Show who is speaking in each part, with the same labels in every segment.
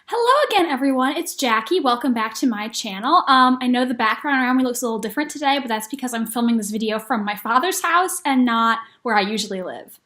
Speaker 1: Hello again, everyone. It's Jackie. Welcome back to my channel. I know the background around me looks a little different today, but that's because I'm filming this video from my father's house and not where I usually live.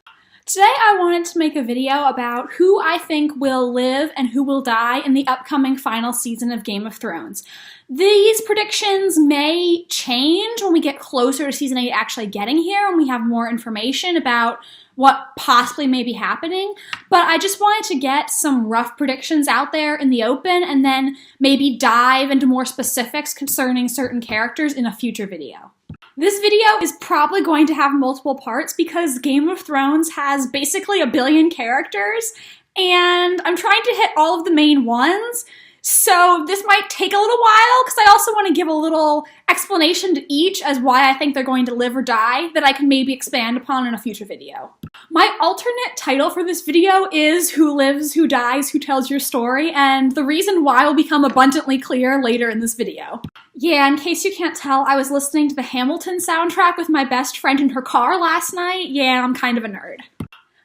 Speaker 1: Today I wanted to make a video about who I think will live and who will die in the upcoming final season of Game of Thrones. These predictions may change when we get closer to season 8 actually getting here and we have more information about what possibly may be happening, but I just wanted to get some rough predictions out there in the open and then maybe dive into more specifics concerning certain characters in a future video. This video is probably going to have multiple parts because Game of Thrones has basically a billion characters and I'm trying to hit all of the main ones. So this might take a little while because I also want to give a little explanation to each as why I think they're going to live or die that I can maybe expand upon in a future video. My alternate title for this video is Who Lives, Who Dies, Who Tells Your Story, and the reason why will become abundantly clear later in this video. Yeah, in case you can't tell, I was listening to the Hamilton soundtrack with my best friend in her car last night. Yeah, I'm kind of a nerd.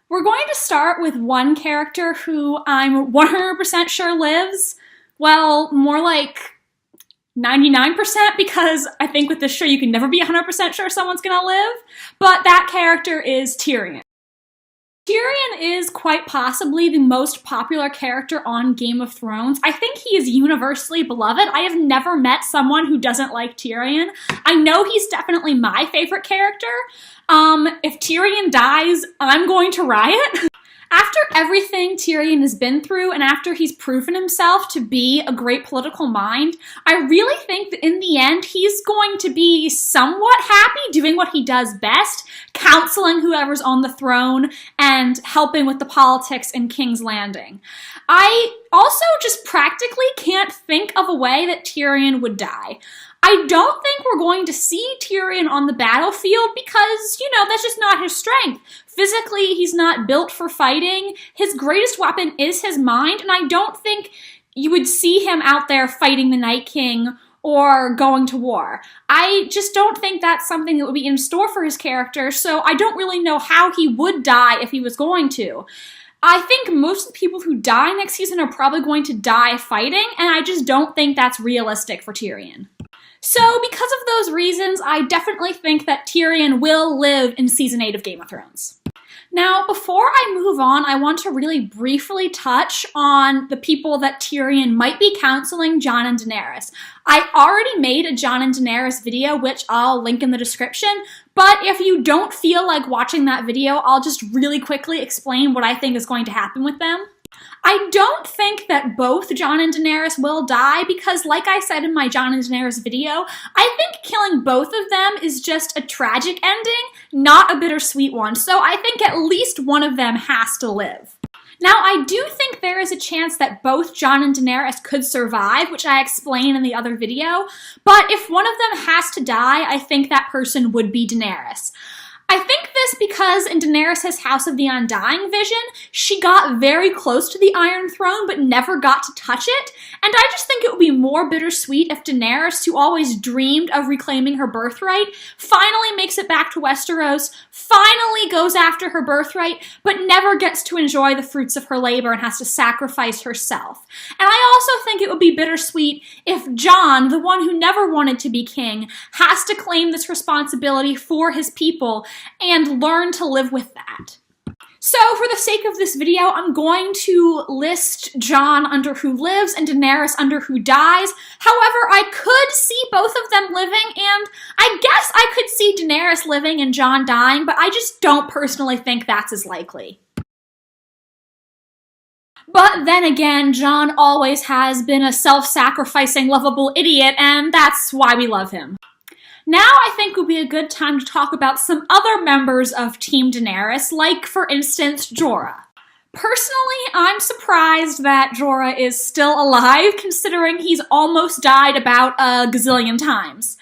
Speaker 1: We're going to start with one character who I'm 100% sure lives. Well, more like 99% because I think with this show you can never be 100% sure someone's gonna live, but that character is Tyrion. Tyrion is quite possibly the most popular character on Game of Thrones. I think he is universally beloved. I have never met someone who doesn't like Tyrion. I know he's definitely my favorite character. If Tyrion dies, I'm going to riot. After everything Tyrion has been through and after he's proven himself to be a great political mind, I really think that in the end he's going to be somewhat happy doing what he does best, counseling whoever's on the throne and helping with the politics in King's Landing. I also just practically can't think of a way that Tyrion would die. I don't think we're going to see Tyrion on the battlefield because, you know, that's just not his strength. Physically, he's not built for fighting. His greatest weapon is his mind, and I don't think you would see him out there fighting the Night King or going to war. I just don't think that's something that would be in store for his character, so I don't really know how he would die if he was going to. I think most of the people who die next season are probably going to die fighting, and I just don't think that's realistic for Tyrion. So because of those reasons, I definitely think that Tyrion will live in Season 8 of Game of Thrones. Now, before I move on, I want to really briefly touch on the people that Tyrion might be counseling Jon and Daenerys. I already made a Jon and Daenerys video, which I'll link in the description, but if you don't feel like watching that video, I'll just really quickly explain what I think is going to happen with them. I don't think that both Jon and Daenerys will die because, like I said in my Jon and Daenerys video, I think killing both of them is just a tragic ending, not a bittersweet one, so I think at least one of them has to live. Now, I do think there is a chance that both Jon and Daenerys could survive, which I explain in the other video, but if one of them has to die, I think that person would be Daenerys. I think this because in Daenerys' House of the Undying vision, she got very close to the Iron Throne but never got to touch it, and I just think it would be more bittersweet if Daenerys, who always dreamed of reclaiming her birthright, finally makes it back to Westeros, finally goes after her birthright, but never gets to enjoy the fruits of her labor and has to sacrifice herself. And I also think it would be bittersweet if Jon, the one who never wanted to be king, has to claim this responsibility for his people and learn to live with that. So for the sake of this video, I'm going to list Jon under who lives and Daenerys under who dies. However, I could see both of them living, and I guess I could see Daenerys living and Jon dying, but I just don't personally think that's as likely. But then again, Jon always has been a self-sacrificing, lovable idiot, and that's why we love him. Now I think would be a good time to talk about some other members of Team Daenerys, like, for instance, Jorah. Personally, I'm surprised that Jorah is still alive, considering he's almost died about a gazillion times.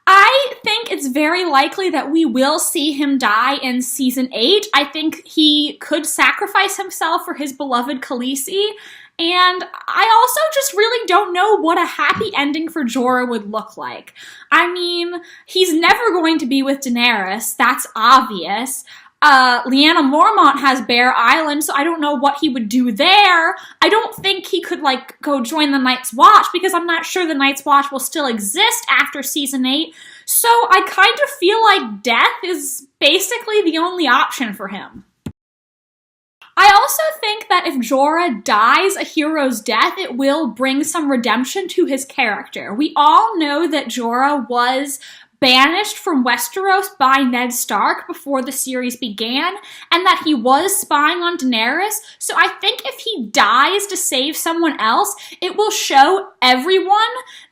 Speaker 1: I think it's very likely that we will see him die in Season 8. I think he could sacrifice himself for his beloved Khaleesi, and I also just really don't know what a happy ending for Jorah would look like. I mean, he's never going to be with Daenerys, that's obvious. Lyanna Mormont has Bear Island, so I don't know what he would do there. I don't think he could, like, go join the Night's Watch, because I'm not sure the Night's Watch will still exist after season 8. So I kind of feel like death is basically the only option for him. I also think that if Jorah dies a hero's death, it will bring some redemption to his character. We all know that Jorah was banished from Westeros by Ned Stark before the series began, and that he was spying on Daenerys. So I think if he dies to save someone else, it will show everyone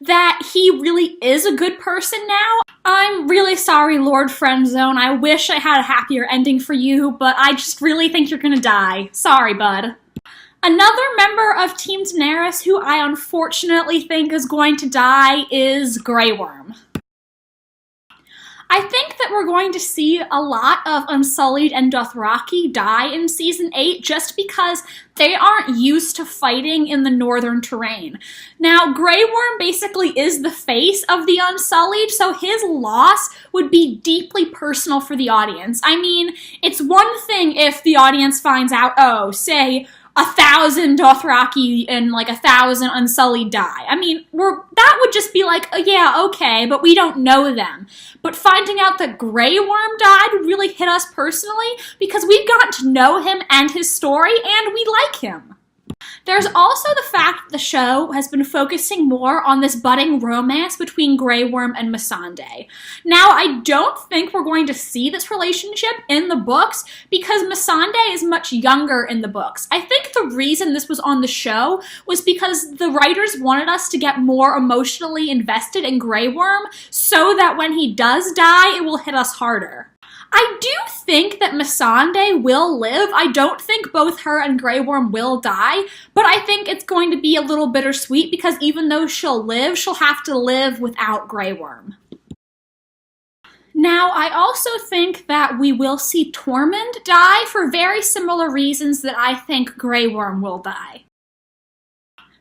Speaker 1: that he really is a good person now. I'm really sorry, Lord Friendzone. I wish I had a happier ending for you, but I just really think you're gonna die. Sorry, bud. Another member of Team Daenerys who I unfortunately think is going to die is Grey Worm. I think that we're going to see a lot of Unsullied and Dothraki die in season 8 just because they aren't used to fighting in the northern terrain. Now, Grey Worm basically is the face of the Unsullied, so his loss would be deeply personal for the audience. I mean, it's one thing if the audience finds out, oh, say, 1,000 Dothraki and like 1,000 Unsullied die. I mean, that would just be like, oh, yeah, okay, but we don't know them. But finding out that Grey Worm died would really hit us personally because we've gotten to know him and his story, and we like him. There's also the fact that the show has been focusing more on this budding romance between Grey Worm and Missandei. Now, I don't think we're going to see this relationship in the books because Missandei is much younger in the books. I think the reason this was on the show was because the writers wanted us to get more emotionally invested in Grey Worm so that when he does die, it will hit us harder. I do think that Missandei will live. I don't think both her and Grey Worm will die, but I think it's going to be a little bittersweet because even though she'll live, she'll have to live without Grey Worm. Now, I also think that we will see Tormund die for very similar reasons that I think Grey Worm will die.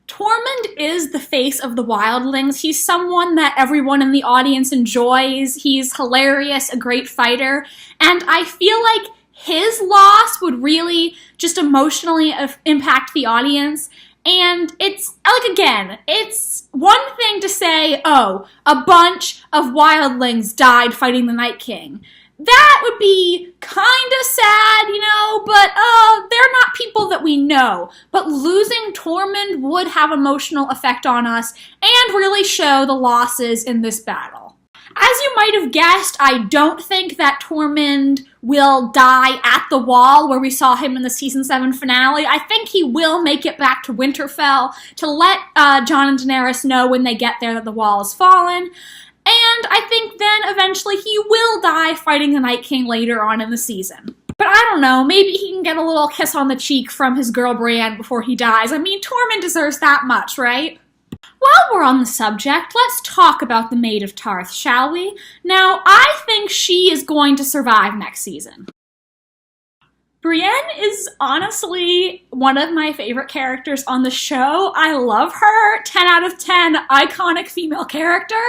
Speaker 1: Tormund is the face of the wildlings. He's someone that everyone in the audience enjoys. He's hilarious, a great fighter, and I feel like his loss would really just emotionally impact the audience. And it's, like, again, it's one thing to say, oh, a bunch of wildlings died fighting the Night King. That would be kind of sad, you know, but they're not people that we know. But losing Tormund would have emotional effect on us and really show the losses in this battle. As you might have guessed, I don't think that Tormund will die at the Wall where we saw him in the season 7 finale. I think he will make it back to Winterfell to let Jon and Daenerys know when they get there that the Wall has fallen. And I think then eventually he will die fighting the Night King later on in the season. But I don't know, maybe he can get a little kiss on the cheek from his girl Brienne before he dies. I mean, Tormund deserves that much, right? While we're on the subject, let's talk about the Maid of Tarth, shall we? Now, I think she is going to survive next season. Brienne is honestly one of my favorite characters on the show. I love her. 10 out of 10, iconic female character.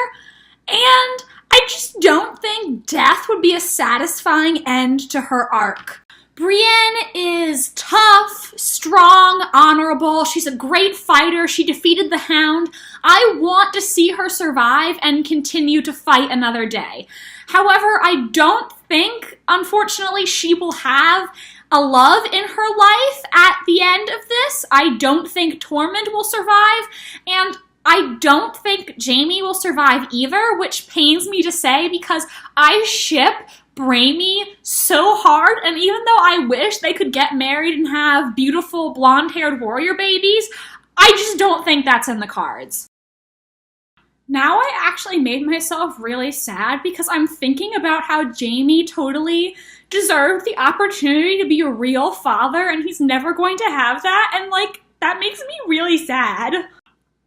Speaker 1: And I just don't think death would be a satisfying end to her arc. Brienne is tough, strong, honorable. She's a great fighter. She defeated the Hound. I want to see her survive and continue to fight another day. However, I don't think, unfortunately, she will have a love in her life at the end of this. I don't think Tormund will survive, and I don't think Jaime will survive either, which pains me to say because I ship Braimy so hard, and even though I wish they could get married and have beautiful blonde-haired warrior babies, I just don't think that's in the cards. Now I actually made myself really sad because I'm thinking about how Jaime totally deserved the opportunity to be a real father, and he's never going to have that, and like, that makes me really sad.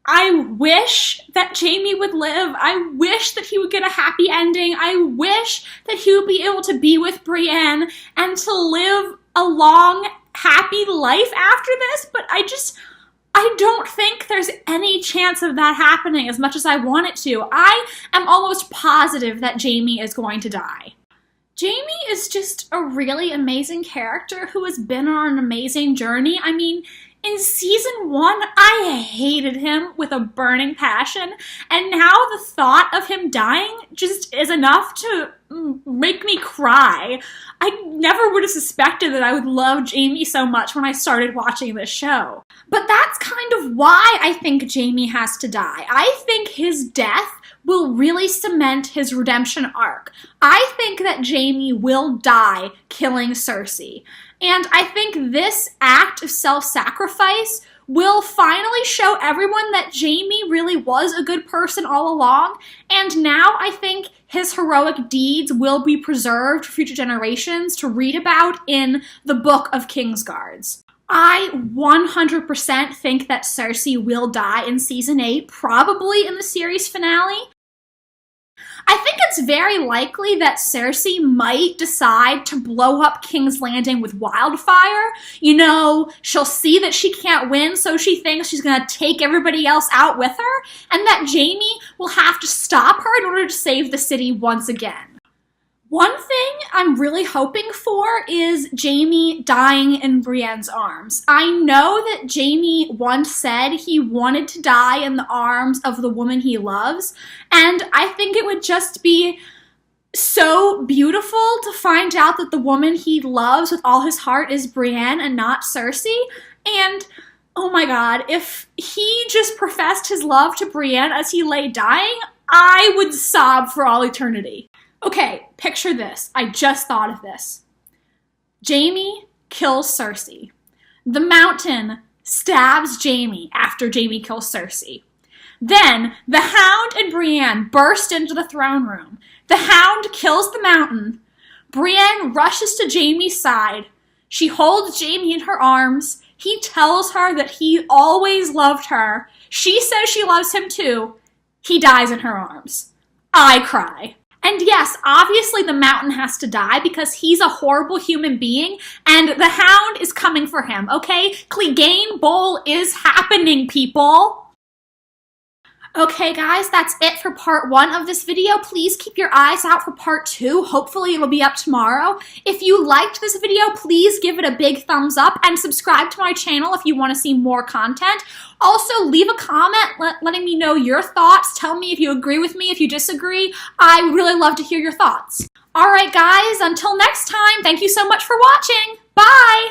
Speaker 1: I wish that Jaime would live. I wish that he would get a happy ending. I wish that he would be able to be with Brienne and to live a long, happy life after this, but I don't think there's any chance of that happening as much as I want it to. I am almost positive that Jaime is going to die. Jamie is just a really amazing character who has been on an amazing journey. I mean, in season 1, I hated him with a burning passion, and now the thought of him dying just is enough to make me cry. I never would have suspected that I would love Jamie so much when I started watching this show. But that's kind of why I think Jamie has to die. I think his death will really cement his redemption arc. I think that Jamie will die killing Cersei. And I think this act of self-sacrifice will finally show everyone that Jamie really was a good person all along, and now I think his heroic deeds will be preserved for future generations to read about in the Book of Kingsguards. I 100% think that Cersei will die in Season 8, probably in the series finale. I think it's very likely that Cersei might decide to blow up King's Landing with wildfire. You know, she'll see that she can't win, so she thinks she's gonna take everybody else out with her, and that Jamie will have to stop her in order to save the city once again. One thing I'm really hoping for is Jamie dying in Brienne's arms. I know that Jamie once said he wanted to die in the arms of the woman he loves, and I think it would just be so beautiful to find out that the woman he loves with all his heart is Brienne and not Cersei. And oh my god, if he just professed his love to Brienne as he lay dying, I would sob for all eternity. Okay, picture this. I just thought of this. Jamie kills Cersei. The Mountain stabs Jamie after Jamie kills Cersei. Then, the Hound and Brienne burst into the throne room. The Hound kills the Mountain. Brienne rushes to Jamie's side. She holds Jamie in her arms. He tells her that he always loved her. She says she loves him too. He dies in her arms. I cry. And yes, obviously the Mountain has to die because he's a horrible human being and the Hound is coming for him, okay? Clegane Bowl is happening, people! Okay guys, that's it for part 1 of this video. Please keep your eyes out for part 2. Hopefully it'll be up tomorrow. If you liked this video, please give it a big thumbs up and subscribe to my channel if you want to see more content. Also, leave a comment letting me know your thoughts. Tell me if you agree with me, if you disagree. I really love to hear your thoughts. Alright guys, until next time, thank you so much for watching. Bye!